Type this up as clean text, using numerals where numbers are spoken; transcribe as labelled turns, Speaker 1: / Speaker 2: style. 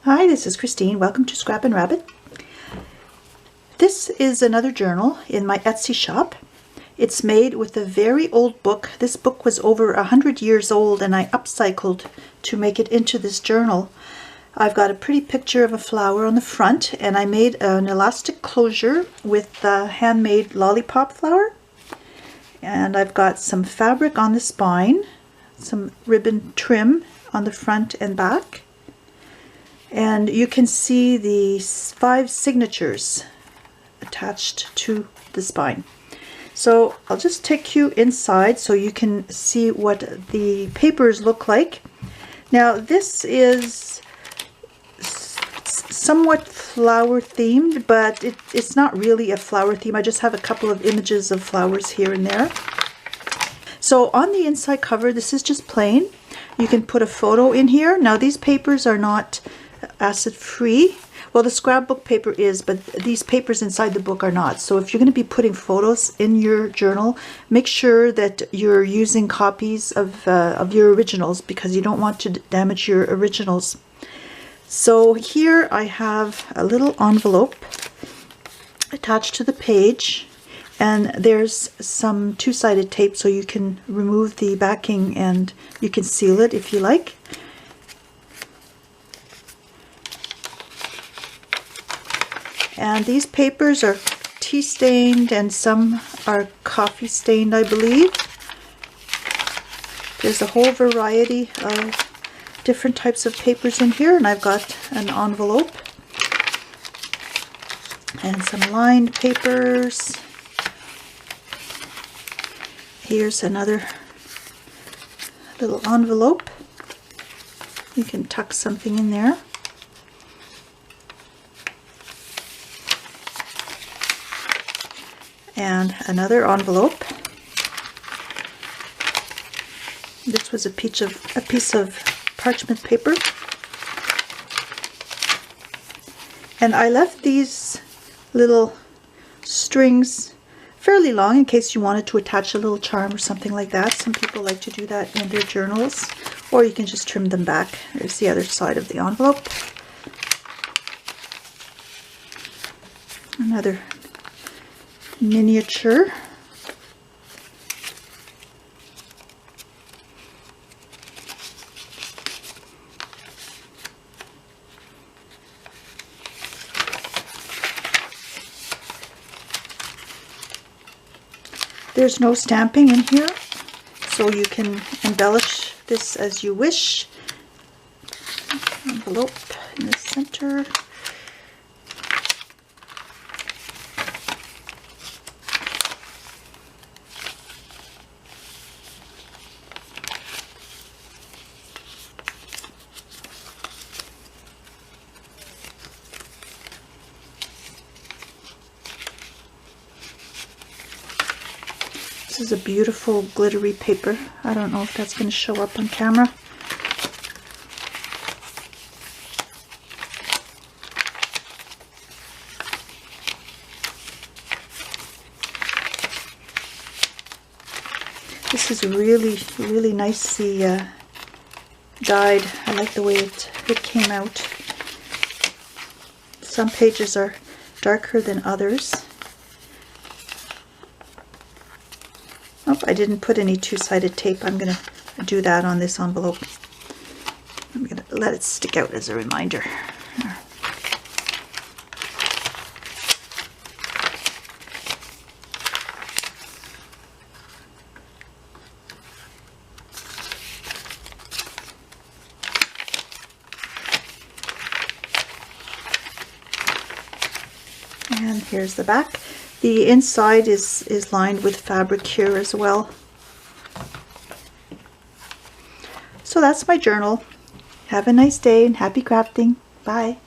Speaker 1: Hi, this is Christine. Welcome to Scrap and Rabbit. This is another journal in my Etsy shop. It's made with a very old book. This book was over 100 years old and I upcycled to make it into this journal. I've got a pretty picture of a flower on the front and I made an elastic closure with the handmade lollipop flower. And I've got some fabric on the spine, some ribbon trim on the front and back. And you can see the 5 signatures attached to the spine. So I'll just take you inside so you can see what the papers look like. Now this is somewhat flower themed, but it's not really a flower theme. I just have a couple of images of flowers here and there. So on the inside cover, this is just plain. You can put a photo in here. Now these papers are not acid free. Well, the scrapbook paper is, but these papers inside the book are not. So if you're going to be putting photos in your journal, make sure that you're using copies of your originals because you don't want to damage your originals. So here I have a little envelope attached to the page, and there's some two-sided tape so you can remove the backing and you can seal it if you like. And these papers are tea stained and some are coffee stained, I believe. There's a whole variety of different types of papers in here, and I've got an envelope and some lined papers. Here's another little envelope. You can tuck something in there. And another envelope. This was a piece of parchment paper. And I left these little strings fairly long in case you wanted to attach a little charm or something like that. Some people like to do that in their journals, or you can just trim them back. There's the other side of the envelope. Another miniature. There's no stamping in here, so you can embellish this as you wish. Envelope in the center. This is a beautiful glittery paper. I don't know if that's going to show up on camera. This is really nicely dyed. I like the way it came out. Some pages are darker than others. Oh, I didn't put any two-sided tape. I'm going to do that on this envelope. I'm going to let it stick out as a reminder. And here's the back. The inside is lined with fabric here as well. So that's my journal. Have a nice day and happy crafting. Bye.